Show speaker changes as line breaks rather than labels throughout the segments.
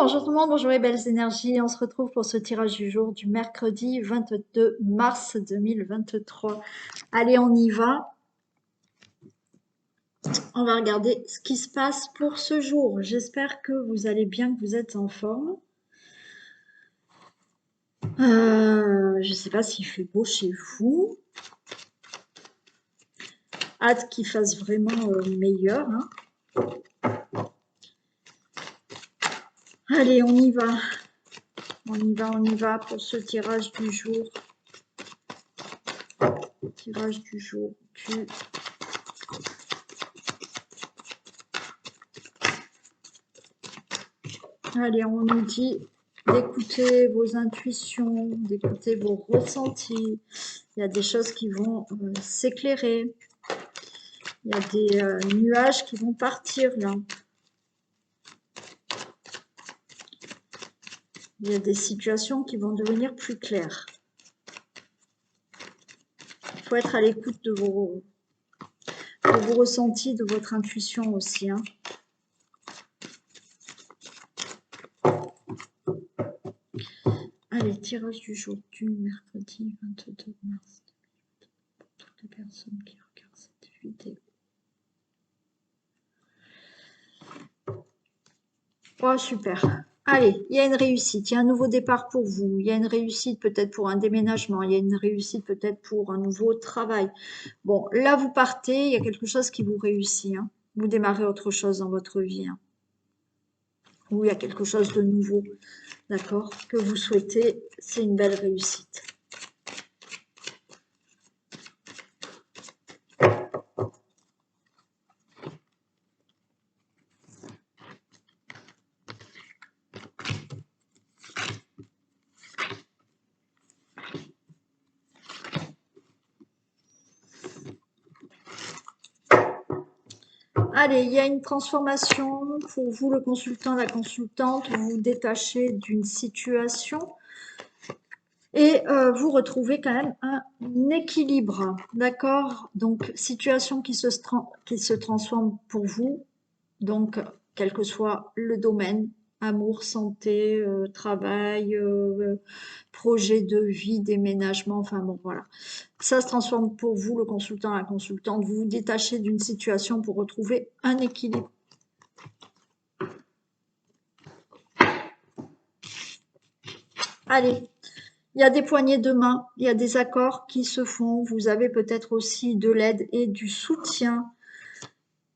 Bonjour tout le monde, bonjour les belles énergies. On se retrouve pour ce tirage du jour du mercredi 22 mars 2023. Allez, on y va. On va regarder ce qui se passe pour ce jour. J'espère que vous allez bien, que vous êtes en forme. Je ne sais pas s'il fait beau chez vous. Hâte qu'il fasse vraiment meilleur, hein. Allez, on y va. On y va pour ce tirage du jour. Tirage du jour du... Allez, on nous dit d'écouter vos intuitions, d'écouter vos ressentis. Il y a des choses qui vont s'éclairer. Il y a des nuages qui vont partir là. Il y a des situations qui vont devenir plus claires. Il faut être à l'écoute de vos ressentis, de votre intuition aussi, hein. Allez, tirage du jour du mercredi 22 mars. Pour toutes les personnes qui regardent cette vidéo. Oh, super. Allez, il y a une réussite, il y a un nouveau départ pour vous, il y a une réussite peut-être pour un déménagement, il y a une réussite peut-être pour un nouveau travail. Bon, là, vous partez, il y a quelque chose qui vous réussit, hein. Vous démarrez autre chose dans votre vie, hein. Ou il y a quelque chose de nouveau, d'accord, que vous souhaitez, c'est une belle réussite. Allez, il y a une transformation pour vous, le consultant, la consultante. Vous vous détachez d'une situation et vous retrouvez quand même un équilibre, d'accord? Donc, situation qui se transforme pour vous, donc quel que soit le domaine, amour, santé, travail, projet de vie, déménagement, enfin bon, voilà. Ça se transforme pour vous, le consultant, la consultante. Vous vous détachez d'une situation pour retrouver un équilibre. Allez, il y a des poignées de main, il y a des accords qui se font. Vous avez peut-être aussi de l'aide et du soutien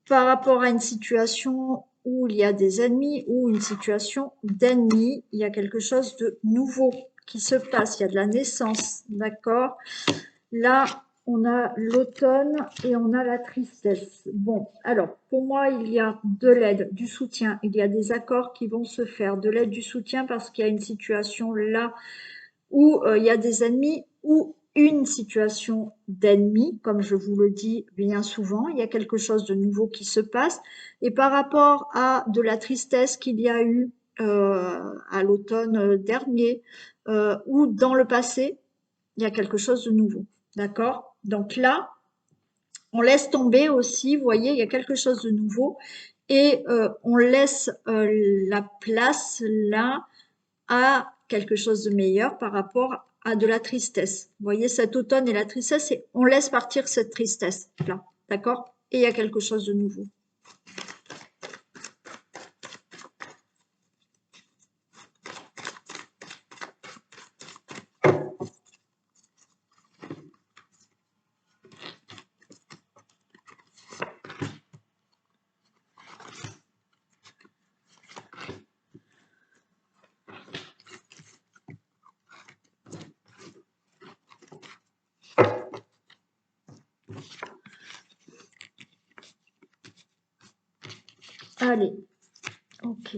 par rapport à une situation où il y a des ennemis ou une situation d'ennemis. Il y a quelque chose de nouveau qui se passe. Il y a de la naissance, d'accord? Là, on a l'automne et on a la tristesse. Bon, alors, pour moi, il y a de l'aide, du soutien. Il y a des accords qui vont se faire. De l'aide, du soutien parce qu'il y a une situation là où il y a des ennemis ou une situation d'ennemi, comme je vous le dis bien souvent, il y a quelque chose de nouveau qui se passe. Et par rapport à de la tristesse qu'il y a eu à l'automne dernier ou dans le passé, il y a quelque chose de nouveau. D'accord? Donc là, on laisse tomber aussi, vous voyez, il y a quelque chose de nouveau et on laisse la place là à quelque chose de meilleur par rapport à de la tristesse. Vous voyez, cet automne et la tristesse, et on laisse partir cette tristesse-là, d'accord? Et il y a quelque chose de nouveau. Allez, ok.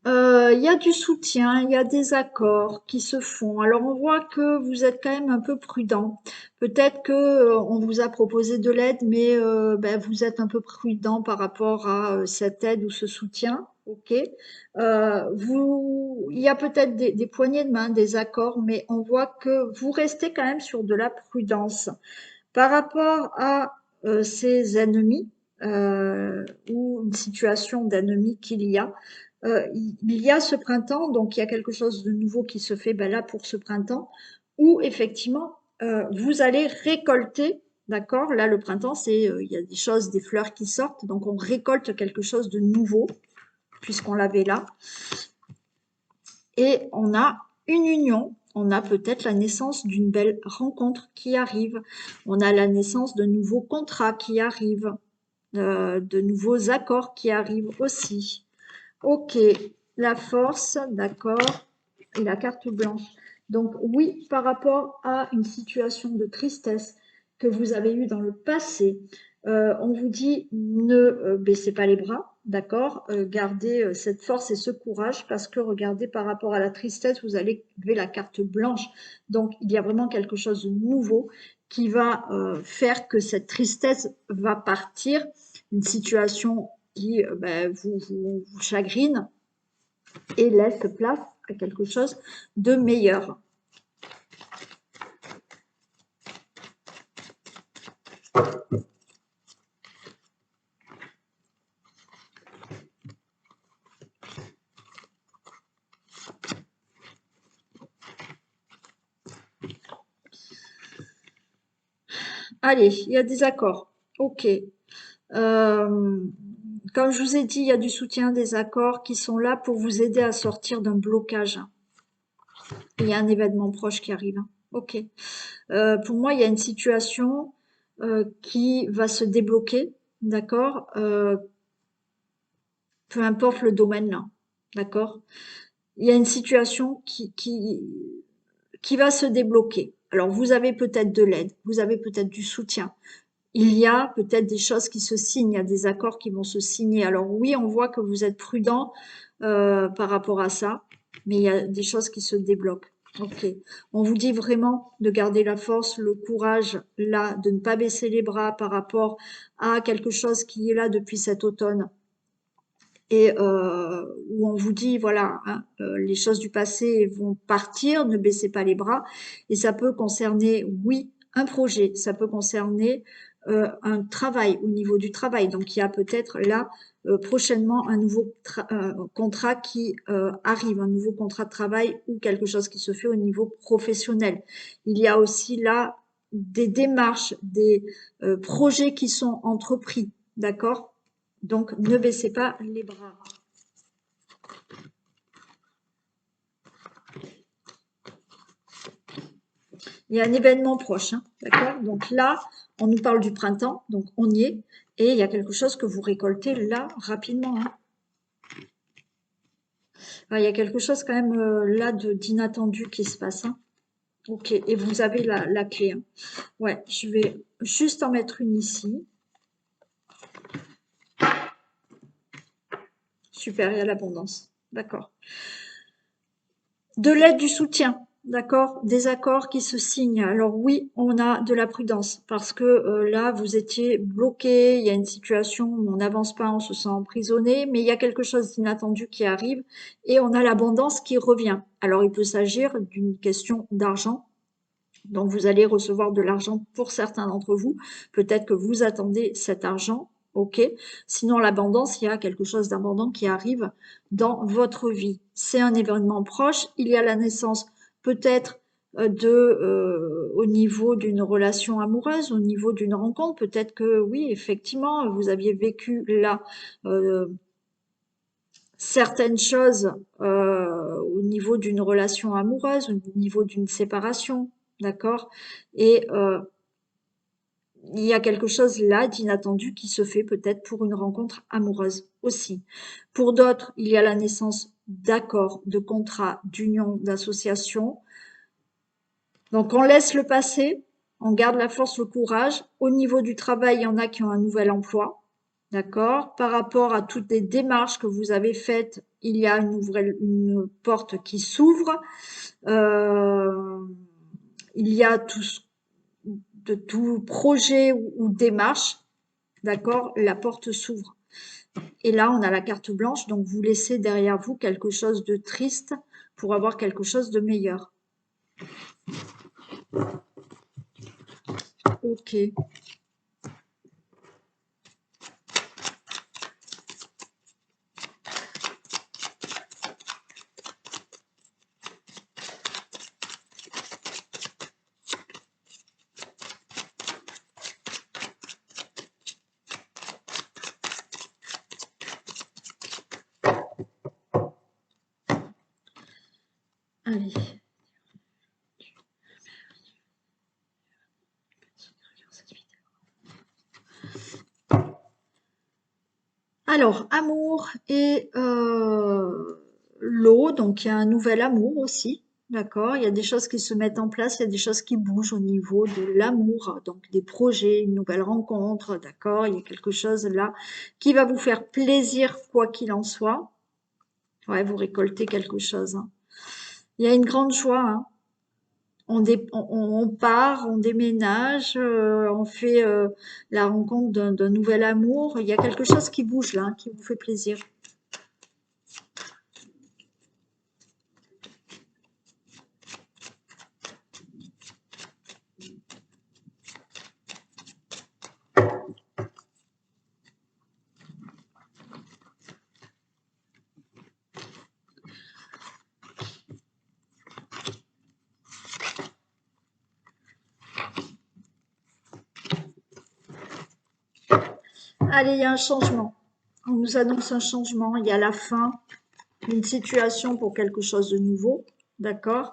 Il y a du soutien, il y a des accords qui se font. Alors on voit que vous êtes quand même un peu prudent. Peut-être que on vous a proposé de l'aide, mais ben, vous êtes un peu prudent par rapport à cette aide ou ce soutien. Ok. Il y a peut-être des poignées de main, des accords, mais on voit que vous restez quand même sur de la prudence par rapport à ces ennemis. ou une situation d'ennemi qu'il y a. Il y a ce printemps, donc il y a quelque chose de nouveau qui se fait là pour ce printemps, où effectivement vous allez récolter, d'accord? Là le printemps, c'est il y a des choses, des fleurs qui sortent, donc on récolte quelque chose de nouveau puisqu'on l'avait là. Et on a une union, on a peut-être la naissance d'une belle rencontre qui arrive, on a la naissance de nouveaux contrats qui arrivent, de nouveaux accords qui arrivent aussi. Ok, la force, d'accord, et la carte blanche. Donc oui, par rapport à une situation de tristesse que vous avez eue dans le passé, on vous dit ne baissez pas les bras, d'accord, gardez cette force et ce courage parce que regardez par rapport à la tristesse, vous allez lever la carte blanche. Donc il y a vraiment quelque chose de nouveau qui va faire que cette tristesse va partir, une situation qui vous chagrine et laisse place à quelque chose de meilleur. Allez, il y a des accords. Ok. Comme je vous ai dit, il y a du soutien, des accords qui sont là pour vous aider à sortir d'un blocage. Il y a un événement proche qui arrive. Ok. Pour moi, il y a une situation qui va se débloquer, d'accord, peu importe le domaine là, d'accord. Il y a une situation qui va se débloquer. Alors, vous avez peut-être de l'aide, vous avez peut-être du soutien. Il y a peut-être des choses qui se signent, il y a des accords qui vont se signer. Alors oui, on voit que vous êtes prudent par rapport à ça, mais il y a des choses qui se débloquent. Ok. On vous dit vraiment de garder la force, le courage là, de ne pas baisser les bras par rapport à quelque chose qui est là depuis cet automne et où on vous dit voilà, hein, les choses du passé vont partir, ne baissez pas les bras. Et ça peut concerner, oui, un projet, ça peut concerner un travail au niveau du travail. Donc il y a peut-être là prochainement un nouveau contrat qui arrive, un nouveau contrat de travail ou quelque chose qui se fait au niveau professionnel. Il y a aussi là des démarches, des projets qui sont entrepris, d'accord? Donc, ne baissez pas les bras. Il y a un événement proche, hein, d'accord? Donc là, on nous parle du printemps, donc on y est. Et il y a quelque chose que vous récoltez là, rapidement. Hein. Alors, il y a quelque chose quand même là d'inattendu qui se passe. Hein. Ok, et vous avez la clé. Hein. Ouais, je vais juste en mettre une ici. Super, il y a l'abondance. D'accord. De l'aide, du soutien, d'accord, des accords qui se signent. Alors oui, on a de la prudence parce que là, vous étiez bloqué, il y a une situation où on n'avance pas, on se sent emprisonné, mais il y a quelque chose d'inattendu qui arrive et on a l'abondance qui revient. Alors il peut s'agir d'une question d'argent. Donc vous allez recevoir de l'argent pour certains d'entre vous. Peut-être que vous attendez cet argent. Ok. Sinon, l'abondance, il y a quelque chose d'abondant qui arrive dans votre vie. C'est un événement proche. Il y a la naissance peut-être au niveau d'une relation amoureuse, au niveau d'une rencontre. Peut-être que oui, effectivement, vous aviez vécu là certaines choses au niveau d'une relation amoureuse, au niveau d'une séparation, d'accord? Et il y a quelque chose là d'inattendu qui se fait peut-être pour une rencontre amoureuse aussi. Pour d'autres, il y a la naissance d'accords, de contrats, d'unions, d'associations. Donc on laisse le passé, on garde la force, le courage. Au niveau du travail, il y en a qui ont un nouvel emploi. D'accord? Par rapport à toutes les démarches que vous avez faites, il y a une porte qui s'ouvre. Il y a de tout projet ou démarche. D'accord? La porte s'ouvre. Et là, on a la carte blanche. Donc, vous laissez derrière vous quelque chose de triste pour avoir quelque chose de meilleur. Ok. Allez. Alors, amour et l'eau, donc il y a un nouvel amour aussi, d'accord? Il y a des choses qui se mettent en place, il y a des choses qui bougent au niveau de l'amour, donc des projets, une nouvelle rencontre, d'accord? Il y a quelque chose là qui va vous faire plaisir quoi qu'il en soit. Ouais, vous récoltez quelque chose, hein. Il y a une grande joie, hein. On part, on déménage, on fait la rencontre d'un nouvel amour. Il y a quelque chose qui bouge là, hein, qui vous fait plaisir. Allez, il y a un changement. On nous annonce un changement. Il y a la fin d'une situation pour quelque chose de nouveau. D'accord?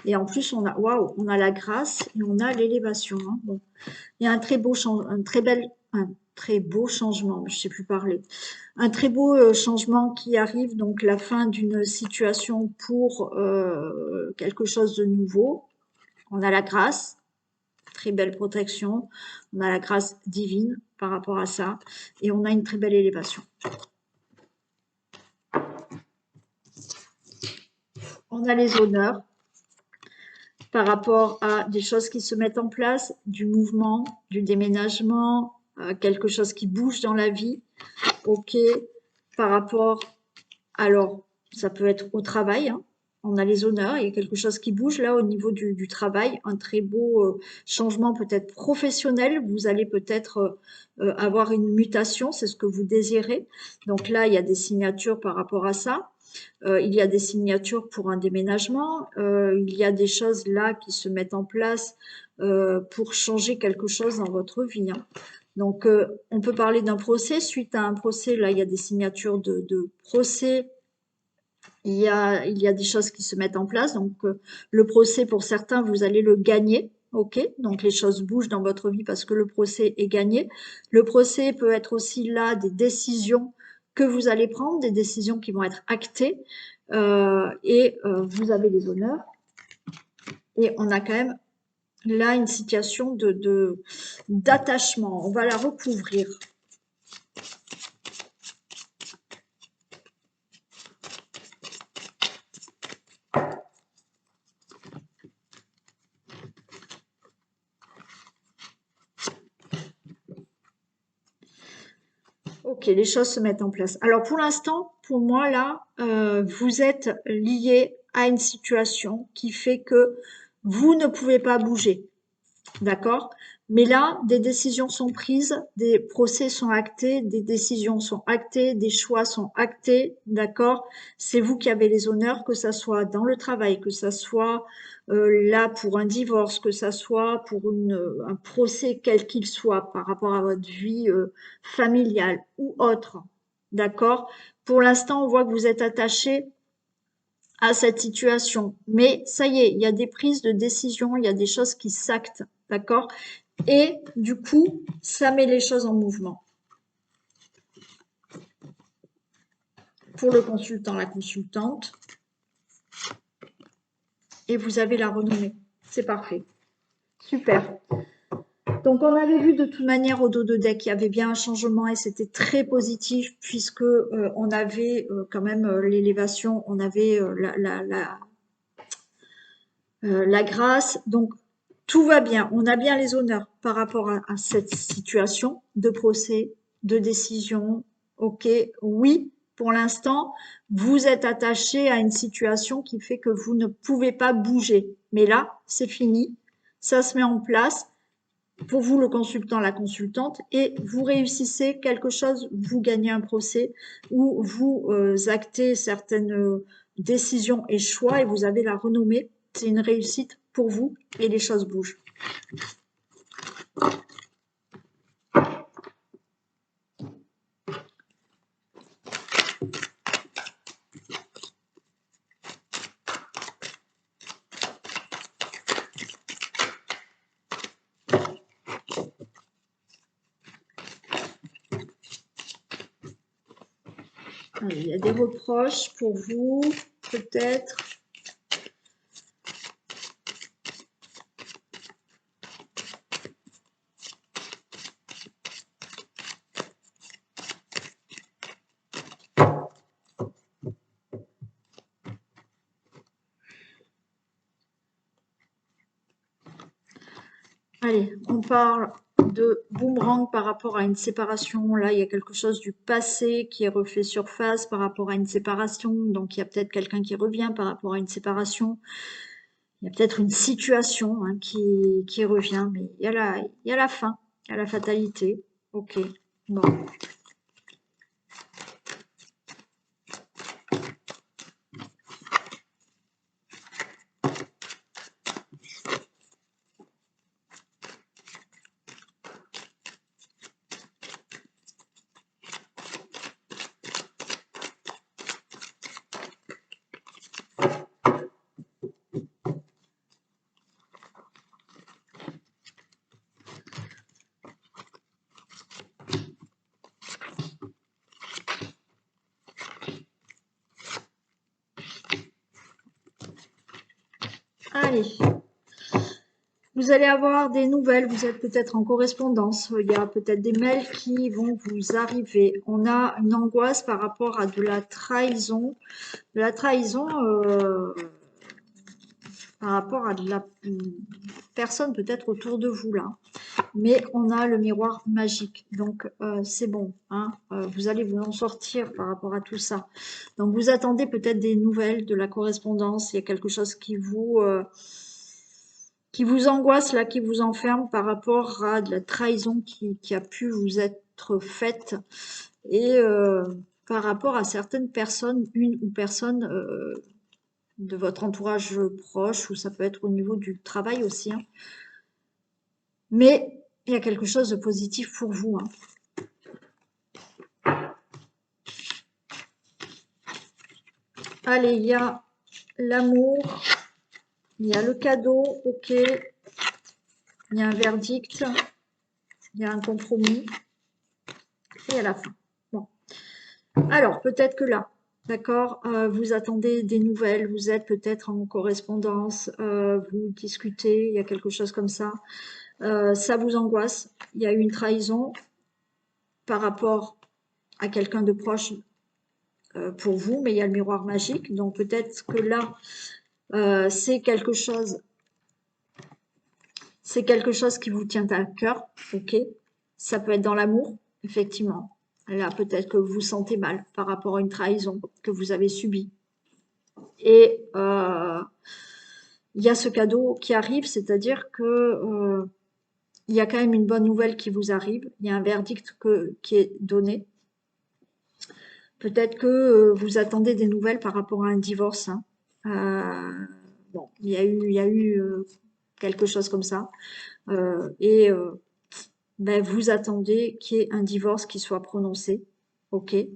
Et en plus, on a, waouh, on a la grâce et on a l'élévation, hein. Bon. Il y a un très beau un très beau changement, je sais plus parler. Un très beau changement qui arrive, donc la fin d'une situation pour quelque chose de nouveau. On a la grâce, très belle protection. On a la grâce divine par rapport à ça. Et on a une très belle élévation. On a les honneurs par rapport à des choses qui se mettent en place, du mouvement, du déménagement, quelque chose qui bouge dans la vie. OK. Par rapport, alors, ça peut être au travail, hein. On a les honneurs, il y a quelque chose qui bouge là au niveau du travail, un très beau changement peut-être professionnel. Vous allez peut-être avoir une mutation, c'est ce que vous désirez. Donc là, il y a des signatures par rapport à ça. Il y a des signatures pour un déménagement. Il y a des choses là qui se mettent en place pour changer quelque chose dans votre vie, hein. Donc, on peut parler d'un procès. Suite à un procès, là, il y a des signatures de procès. Il y a des choses qui se mettent en place. Donc, le procès, pour certains, vous allez le gagner. OK? Donc, les choses bougent dans votre vie parce que le procès est gagné. Le procès peut être aussi là des décisions que vous allez prendre, des décisions qui vont être actées. Et vous avez les honneurs. Et on a quand même là une situation d'attachement. On va la recouvrir. Ok, les choses se mettent en place. Alors pour l'instant, pour moi là, vous êtes lié à une situation qui fait que vous ne pouvez pas bouger. D'accord? Mais là, des décisions sont prises, des procès sont actés, des décisions sont actées, des choix sont actés. D'accord? C'est vous qui avez les honneurs, que ça soit dans le travail, que ça soit là pour un divorce, que ça soit pour un procès quel qu'il soit par rapport à votre vie familiale ou autre. D'accord? Pour l'instant, on voit que vous êtes attaché à cette situation. Mais ça y est, il y a des prises de décision, il y a des choses qui s'actent, d'accord? Et du coup, ça met les choses en mouvement. Pour le consultant, la consultante. Et vous avez la renommée. C'est parfait. Super. Donc, on avait vu de toute manière au dos de deck qu'il y avait bien un changement et c'était très positif puisque on avait quand même l'élévation, on avait la grâce. Donc, tout va bien. On a bien les honneurs par rapport à cette situation de procès, de décision. OK, oui, pour l'instant, vous êtes attaché à une situation qui fait que vous ne pouvez pas bouger. Mais là, c'est fini. Ça se met en place pour vous, le consultant, la consultante, et vous réussissez quelque chose, vous gagnez un procès ou vous actez certaines décisions et choix et vous avez la renommée. C'est une réussite pour vous et les choses bougent. Allez, il y a des reproches pour vous, peut-être. Allez, on parle de boomerang par rapport à une séparation. Là, il y a quelque chose du passé qui est refait surface par rapport à une séparation. Donc, il y a peut-être quelqu'un qui revient par rapport à une séparation. Il y a peut-être une situation hein, qui revient, mais il y a la fin, il y a la fatalité. Ok, bon. Allez, vous allez avoir des nouvelles, vous êtes peut-être en correspondance, il y a peut-être des mails qui vont vous arriver. On a une angoisse par rapport à de la trahison. De la trahison par rapport à de la personne peut-être autour de vous là. Mais on a le miroir magique, donc c'est bon, hein, vous allez vous en sortir par rapport à tout ça. Donc vous attendez peut-être des nouvelles de la correspondance, il y a quelque chose qui vous angoisse là, qui vous enferme par rapport à de la trahison qui a pu vous être faite et par rapport à certaines personnes, une ou personne de votre entourage proche, ou ça peut être au niveau du travail aussi, hein. Mais il y a quelque chose de positif pour vous, hein. Allez, il y a l'amour, il y a le cadeau, ok, il y a un verdict, il y a un compromis, et à la fin. Bon. Alors, peut-être que là, d'accord, vous attendez des nouvelles, vous êtes peut-être en correspondance, vous discutez, il y a quelque chose comme ça, ça vous angoisse, il y a eu une trahison par rapport à quelqu'un de proche pour vous, mais il y a le miroir magique, donc peut-être que là, c'est quelque chose qui vous tient à cœur, ok. Ça peut être dans l'amour, effectivement. Là, peut-être que vous vous sentez mal par rapport à une trahison que vous avez subie. Et il y a ce cadeau qui arrive, c'est-à-dire que il y a quand même une bonne nouvelle qui vous arrive. Il y a un verdict qui est donné. Peut-être que vous attendez des nouvelles par rapport à un divorce, hein. Bon, il y a eu quelque chose comme ça. Et ben, vous attendez qu'il y ait un divorce qui soit prononcé. Ok. Il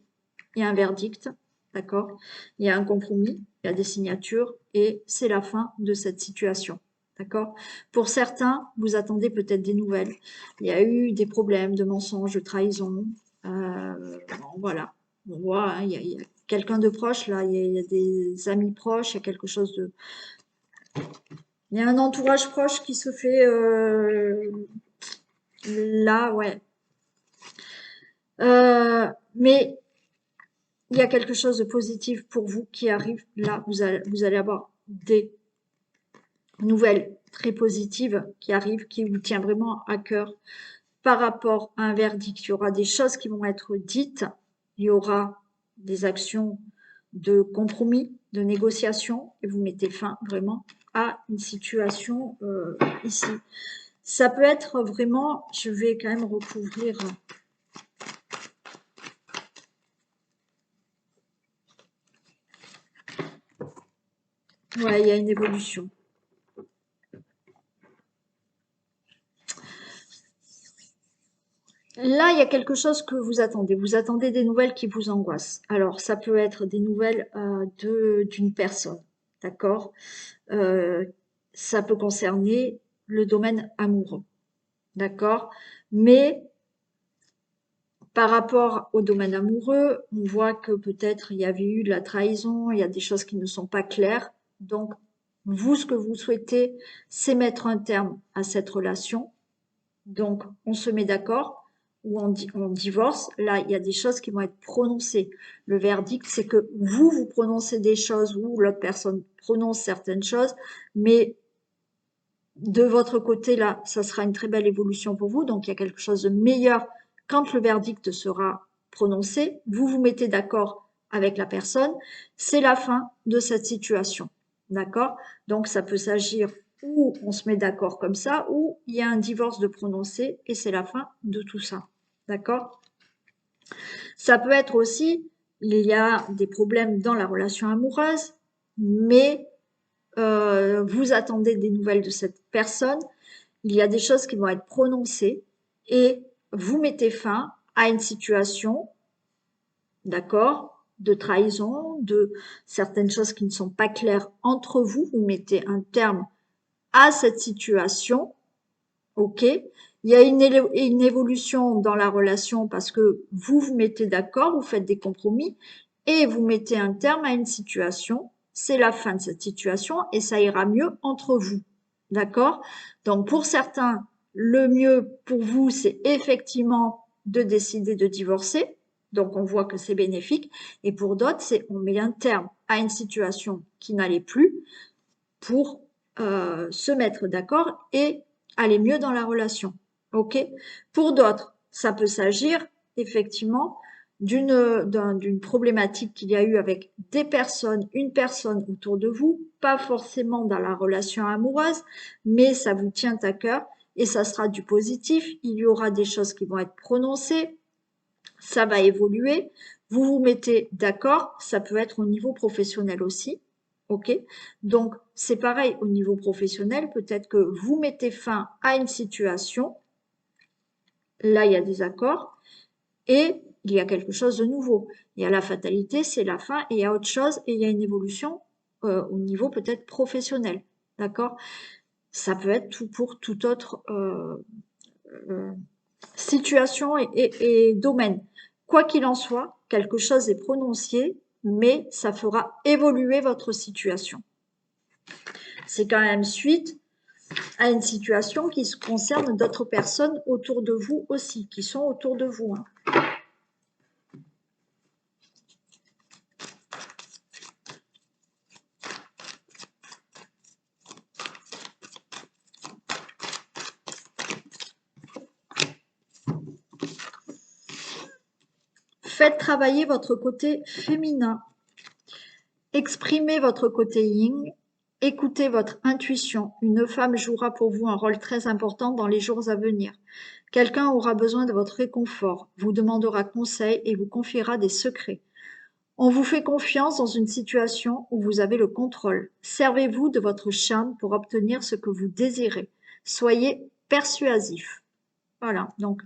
y a un verdict. D'accord. Il y a un compromis. Il y a des signatures. Et c'est la fin de cette situation. D'accord. Pour certains, vous attendez peut-être des nouvelles. Il y a eu des problèmes de mensonges, de trahison. Bon, voilà. On voit, hein, il y a quelqu'un de proche, là. Il y a des amis proches. Il y a quelque chose de... Il y a un entourage proche qui se fait... là, ouais. Mais il y a quelque chose de positif pour vous qui arrive. Là, vous allez avoir des nouvelles très positives qui arrivent, qui vous tient vraiment à cœur par rapport à un verdict. Il y aura des choses qui vont être dites. Il y aura des actions de compromis, de négociation, et vous mettez fin vraiment à une situation ici. Ça peut être vraiment, je vais quand même recouvrir. Ouais, il y a une évolution. Là, il y a quelque chose que vous attendez. Vous attendez des nouvelles qui vous angoissent. Alors, ça peut être des nouvelles d'une personne, d'accord. Ça peut concerner le domaine amoureux, d'accord. Mais Par rapport au domaine amoureux, on voit que peut-être il y avait eu de la trahison, il y a des choses qui ne sont pas claires. Donc, vous, ce que vous souhaitez, c'est mettre un terme à cette relation. Donc, on se met d'accord ou on divorce. Là, il y a des choses qui vont être prononcées. Le verdict, c'est que vous prononcez des choses ou l'autre personne prononce certaines choses, mais de votre côté, là, ça sera une très belle évolution pour vous. Donc, il y a quelque chose de meilleur quand le verdict sera prononcé. Vous vous mettez d'accord avec la personne. C'est la fin de cette situation. D'accord? Donc, ça peut s'agir ou on se met d'accord comme ça, ou il y a un divorce de prononcé et c'est la fin de tout ça. D'accord? Ça peut être aussi, il y a des problèmes dans la relation amoureuse, mais vous attendez des nouvelles de cette personne, il y a des choses qui vont être prononcées et vous mettez fin à une situation, d'accord, de trahison, de certaines choses qui ne sont pas claires entre vous, vous mettez un terme à cette situation, ok. Il y a une évolution dans la relation parce que vous vous mettez d'accord, vous faites des compromis et vous mettez un terme à une situation. C'est la fin de cette situation et ça ira mieux entre vous. D'accord? Donc pour certains, le mieux pour vous, c'est effectivement de décider de divorcer. Donc on voit que c'est bénéfique. Et pour d'autres, c'est on met un terme à une situation qui n'allait plus pour se mettre d'accord et aller mieux dans la relation. Ok? Pour d'autres, ça peut s'agir effectivement d'une problématique qu'il y a eu avec des personnes, une personne autour de vous, pas forcément dans la relation amoureuse, mais ça vous tient à cœur et ça sera du positif. Il y aura des choses qui vont être prononcées, ça va évoluer. Vous vous mettez d'accord, ça peut être au niveau professionnel aussi. Ok? Donc, c'est pareil au niveau professionnel. Peut-être que vous mettez fin à une situation. Là, il y a des accords. Et il y a quelque chose de nouveau. Il y a la fatalité, c'est la fin, et il y a autre chose, et il y a une évolution au niveau peut-être professionnel. D'accord? Ça peut être tout pour toute autre situation et domaine. Quoi qu'il en soit, quelque chose est prononcé, mais ça fera évoluer votre situation. C'est quand même suite à une situation qui se concerne d'autres personnes autour de vous aussi, qui sont autour de vous. Faites travailler votre côté féminin. Exprimez votre côté yin. Écoutez votre intuition. Une femme jouera pour vous un rôle très important dans les jours à venir. Quelqu'un aura besoin de votre réconfort, vous demandera conseil et vous confiera des secrets. On vous fait confiance dans une situation où vous avez le contrôle. Servez-vous de votre charme pour obtenir ce que vous désirez. Soyez persuasif. Voilà, donc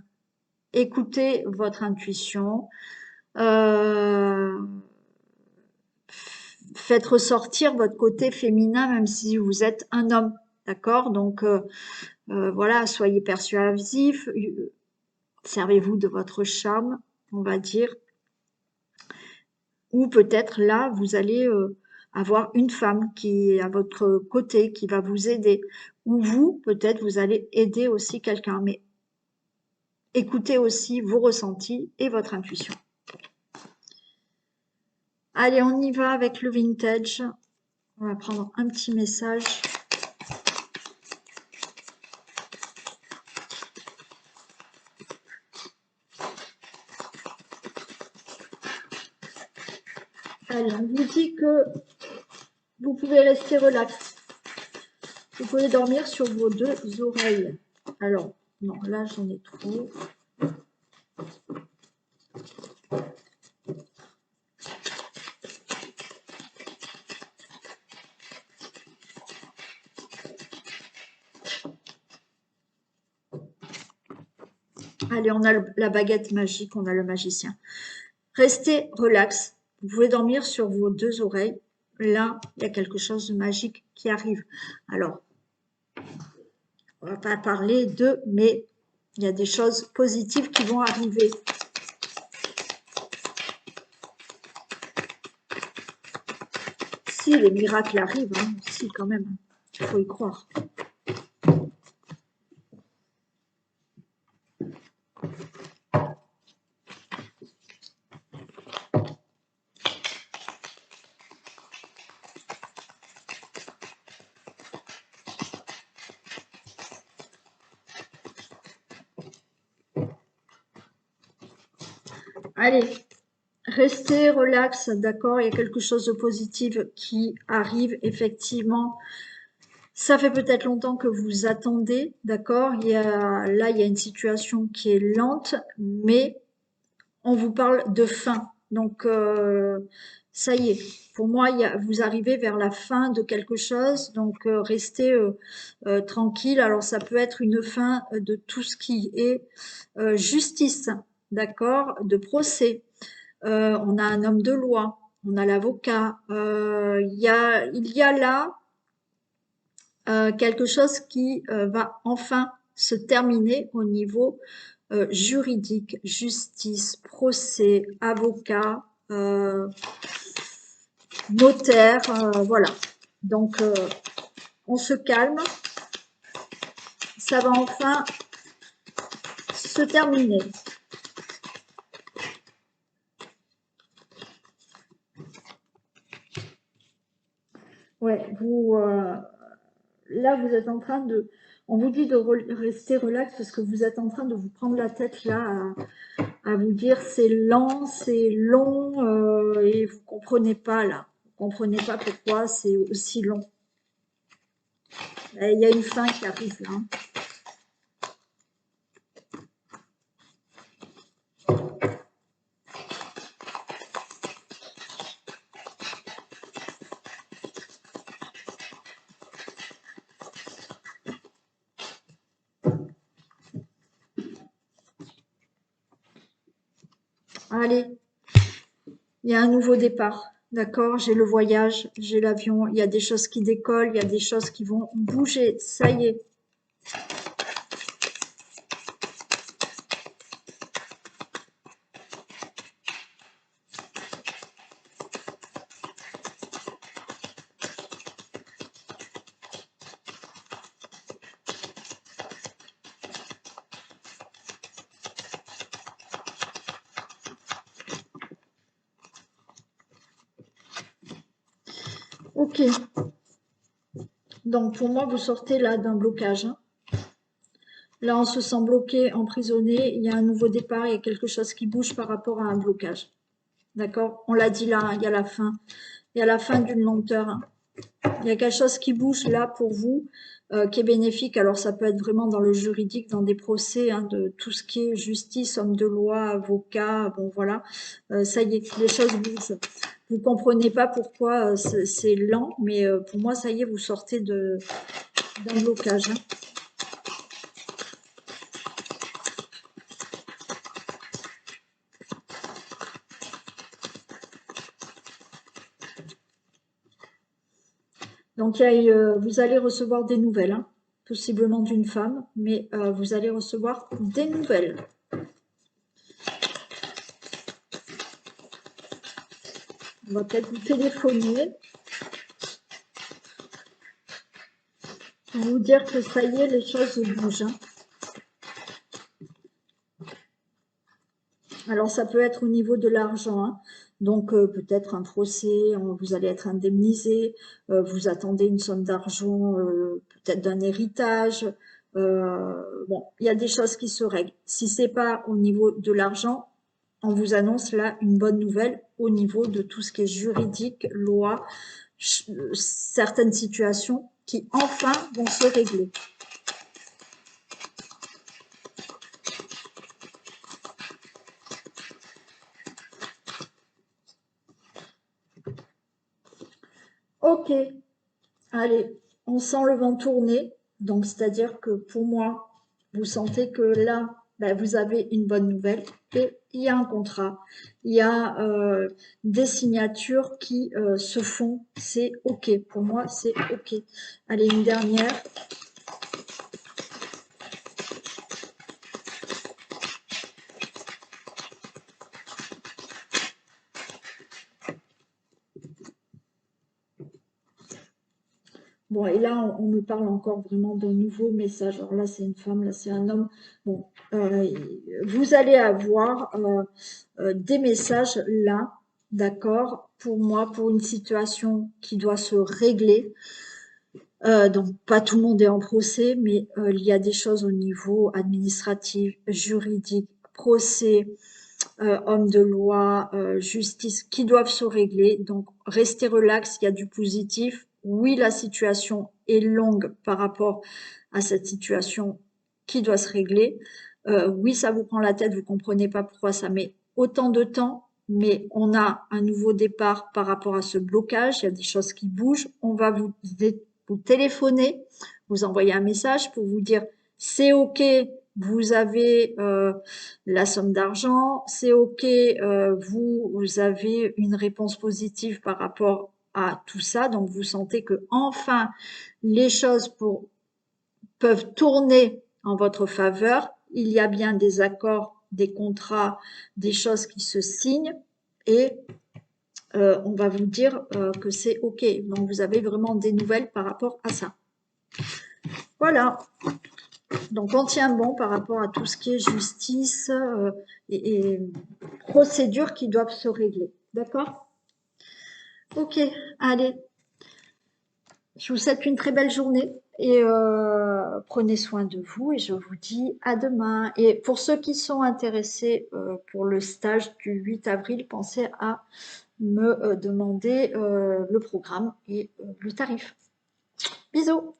écoutez votre intuition. Faites ressortir votre côté féminin même si vous êtes un homme. D'accord? Donc voilà, soyez persuasif. Servez-vous de votre charme, on va dire. Ou peut-être là, vous allez avoir une femme qui est à votre côté, qui va vous aider. Ou vous, peut-être, vous allez aider aussi quelqu'un. Mais écoutez aussi vos ressentis et votre intuition. Allez, on y va avec le vintage. On va prendre un petit message. Allez, on vous dit que vous pouvez rester relax. Vous pouvez dormir sur vos deux oreilles. Alors, non, là j'en ai trop. Allez, on a la baguette magique, on a le magicien. Restez relax. Vous pouvez dormir sur vos deux oreilles. Là, il y a quelque chose de magique qui arrive. Alors, on va pas parler de, mais il y a des choses positives qui vont arriver. Si, les miracles arrivent, hein, si, quand même. Il faut y croire. Allez, restez relax, d'accord? Il y a quelque chose de positif qui arrive, effectivement. Ça fait peut-être longtemps que vous attendez, d'accord? Là, il y a une situation qui est lente, mais on vous parle de fin. Donc, ça y est. Pour moi, vous arrivez vers la fin de quelque chose, donc restez tranquille. Alors, ça peut être une fin de tout ce qui est justice, d'accord? De procès. On a un homme de loi, on a l'avocat. Il y a là quelque chose qui va enfin se terminer au niveau juridique, justice, procès, avocat, notaire, voilà. Donc, on se calme, ça va enfin se terminer. Ouais, là, vous êtes en train de, on vous dit de rester relax parce que vous êtes en train de vous prendre la tête là à vous dire c'est lent, c'est long et vous comprenez pas là. Vous comprenez pas pourquoi c'est aussi long. Il y a une fin qui arrive là. Allez, il y a un nouveau départ. D'accord, j'ai le voyage, j'ai l'avion, il y a des choses qui décollent, il y a des choses qui vont bouger. Ça y est. Ok. Donc pour moi, vous sortez là d'un blocage, hein. Là, on se sent bloqué, emprisonné. Il y a un nouveau départ, il y a quelque chose qui bouge par rapport à un blocage. D'accord? On l'a dit là, hein, il y a la fin. Il y a la fin d'une lenteur, hein. Il y a quelque chose qui bouge là pour vous, qui est bénéfique. Alors ça peut être vraiment dans le juridique, dans des procès, hein, de tout ce qui est justice, homme de loi, avocat, bon voilà. Ça y est, les choses bougent. Vous comprenez pas pourquoi c'est lent, mais pour moi, ça y est, vous sortez d'un blocage, hein. Donc, vous allez recevoir des nouvelles, hein, possiblement d'une femme, mais vous allez recevoir des nouvelles. On va peut-être vous téléphoner pour vous dire que ça y est, les choses bougent, hein. Alors, ça peut être au niveau de l'argent, hein. Donc peut-être un procès, vous allez être indemnisé, vous attendez une somme d'argent, peut-être d'un héritage. Bon, il y a des choses qui se règlent. Si c'est pas au niveau de l'argent, on vous annonce là une bonne nouvelle au niveau de tout ce qui est juridique, loi, certaines situations qui enfin vont se régler. Ok, allez, on sent le vent tourner. Donc, c'est-à-dire que pour moi, vous sentez que là, ben, vous avez une bonne nouvelle et il y a un contrat. Il y a des signatures qui se font. C'est OK. Pour moi, c'est OK. Allez, une dernière. Bon, et là, on me parle encore vraiment d'un nouveau message. Alors là, c'est une femme, là, c'est un homme. Bon, vous allez avoir des messages là, d'accord, pour moi, pour une situation qui doit se régler. Donc, pas tout le monde est en procès, mais il y a des choses au niveau administratif, juridique, procès, hommes de loi, justice, qui doivent se régler. Donc, restez relax, il y a du positif. Oui, la situation est longue par rapport à cette situation qui doit se régler. Oui, ça vous prend la tête, vous comprenez pas pourquoi ça met autant de temps, mais on a un nouveau départ par rapport à ce blocage. Il y a des choses qui bougent. On va vous téléphoner, vous envoyer un message pour vous dire c'est OK, vous avez la somme d'argent, c'est OK, vous avez une réponse positive par rapport à tout ça, donc vous sentez que enfin les choses peuvent tourner en votre faveur. Il y a bien des accords, des contrats, des choses qui se signent et on va vous dire que c'est OK. Donc vous avez vraiment des nouvelles par rapport à ça. Voilà. Donc on tient bon par rapport à tout ce qui est justice et procédures qui doivent se régler. D'accord? Ok, allez. Je vous souhaite une très belle journée et prenez soin de vous et je vous dis à demain. Et pour ceux qui sont intéressés pour le stage du 8 avril, pensez à me demander le programme et le tarif. Bisous!